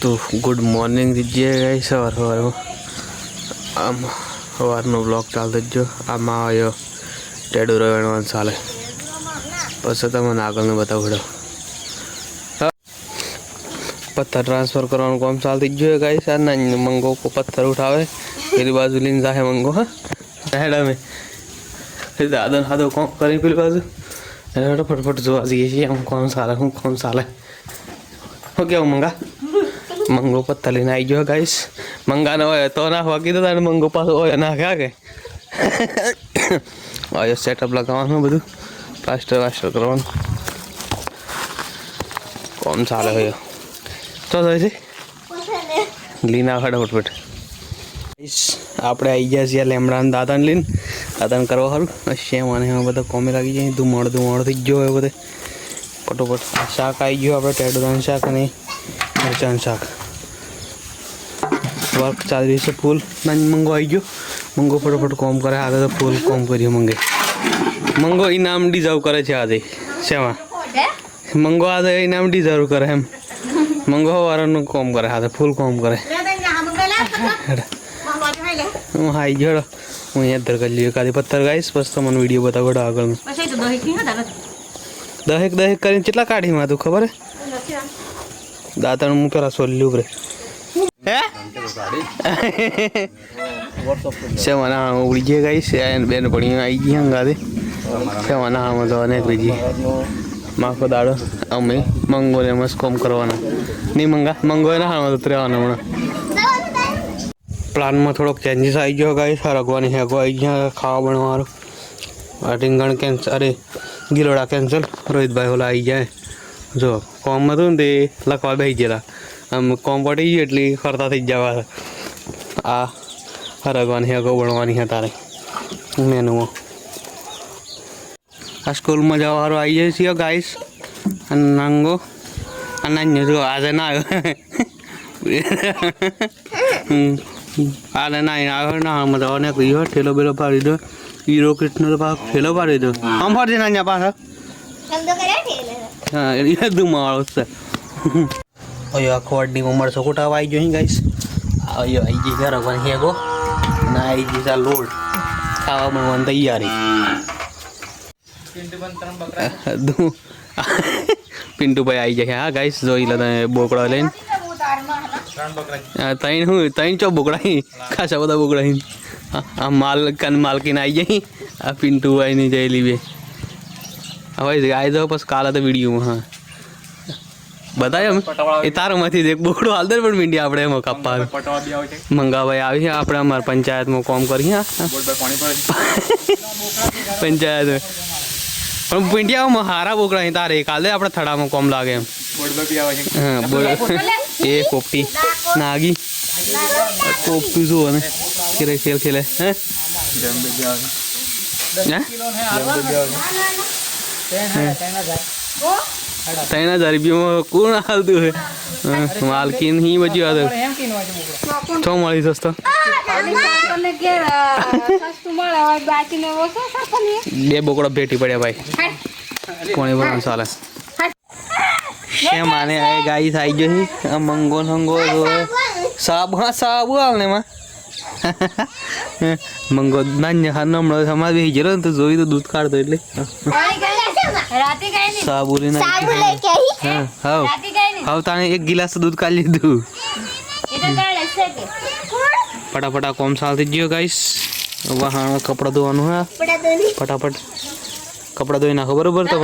तो good morning दीजिए guys सवार आम सवारનો બ્લોગ ચાલતો જ જો આમાં આવ્યો ટેડુ રણવાન ચાલે પછી તમને આગળનું બતાવું पत्थर ट्रांसफर करवानुं काम चालती ज जोए गाइस आ ना मंगो को पत्थर उठावे पेली बाजू लीने जाए मंगो हाँ हेड में दादा हाथों काम करी पेली बाजू फटफट जो जाइए हम कौन साले हो क्या मंगा मंगो पत्थर लेने आई जो गाइस मंगा ना हो तो ना हो तो ताने मंगो पास हो ना क्या के आयो सेटअप लगावानुं बधुं प्लास्टर वास्टर करवानुं काम चाले हो तो जैसे लीना फटाफट આપણે આવી ગયા છીએ લેમડાના દાદાને લઈને દાદાને કરવા સારું શ્યામ અને એમાં બધા કોમે લાગી જાય ધુમાડો થઈ ગયો હોય બધે ફટોફટ શાક આવી ગયું આપણે ટેડુદાનું શાક અને મરચાંનું શાક વર્ક ચાલી રહ્યું છે ફૂલ ના મંગો આવી ગયો મંગો ફટોફટ કોમ કરે આજે તો ફૂલ કોમ કર્યું મંગો ઇનામ ડિઝર્વ કરે છે આજે શ્યામા મંગો આજે ઇનામ ડિઝર્વ કરે એમ મંગો વાળાનું કોમ કરે આજે ફૂલ કોમ કરે હું હાઈ ગયો હું અહીંયા ધર કરી લઈએ કાદી પથ્થર ગાઈશ બસ તમને વિડીયો બતાવો આગળનું દહેક કરીને કેટલા કાઢીમાં તું ખબર હે દાંતણ હું પેલા સોલ્યું ઉપરે હે સેવાના ઉડી ગયા ગાઈશ બેન પડી આવી ગઈ હંગાથી સેવાના આમાં જવાને બીજી માખો દાડો અમે મંગોને મસ્ત કોમ કરવાના નહીં મંગો એના હાલમાં તો રહેવાના હમણાં પ્લાનમાં થોડોક ચેન્જીસ આવી ગયો ગાઈસ રગવાની હેગો આવી ગયા ખાવા બનવાનું રીંગણ કેન્સલ અરે ગિલોડા કેન્સલ રોહિતભાઈ ઓલા આવી જાય જો કોમ હતું ને તે લખવા બેસી ગયેલા આમ કોમ પડી ગયું એટલે ફરતા થઈ જવા આ રગવાની હેગો બનવાની છે તારે મેનુમાં આ સ્કૂલમાં જવાવાળો આવી જાય છે ગાઈસ નાંગો નાન્યો જો આજે ના આવ્યો આને ના આવ્યો ના મજાને કહ્યું ઠેલો બેલો પાડી દો હીરો કૃષ્ણ પાક ઠેલો પાડી દો આમ ફરજે નાન્યા પાછા હા એ ધુમાવાળો છે અયો ખોડની ઉંમર સકોટા આવી ગયો ગાઈસ અયો આવી ગઈ ઘર પણ હેગો ના આવી ગઈ સા લોડ ખાવા બનવાની તૈયારી પિન્ટુ ભાઈ આવી જાય હા ગાઈસ જોઈ લે તમે બોકડા લઈને ત્રણ ચો બોકડા ખાસા બધા બોકડા આ માલકીને આવી જાય આ પિન્ટુ ભાઈ ની જઈ લીવે હવે આવી જાઓ પછી કાલે તો વિડીયોમાં હા બતાવ્યો અમે એ તારામાંથી એક બોકડો હાલ દે પણ મીંડી આપણે એમાં કાપવા મંગાભાઈ આવી આપણે અમારા પંચાયતમાં કોમ કરી પંચાયત પણ પીંડિયામાં હારા બોકડા તારે કાલે આપણે થડામાં કોમ લાગે એમ હા એ પોપટી નાગી પોપટી શું અને ખેલે ખેલે હે 3000 રૂપિયામાં કોણ હાલતું હોય માલકીન હી બચ્યું હતું છો મળી સસ્તો બે બોકડા ભેટી પડ્યા ભાઈ કોણે બના ચાલે માને ગાઈસ આવી ગઈ આ મંગો સાબુ હાલ ને માં મંગો નાન્ય ખાનો હમણાં સમાજ બેસી ગયેલો ને તો જોઈ તો દૂધ કાઢતો એટલે સાબુ લઈને હા તાણે એક ગિલાસ દૂધ કાઢી લીધું ફટાફટ કોમ ચાલતી ગયો ગાઈસ વહાણ કપડાં ધોવાનું હા ફટાફટ કપડાં ધોઈ નાખો બરોબર તો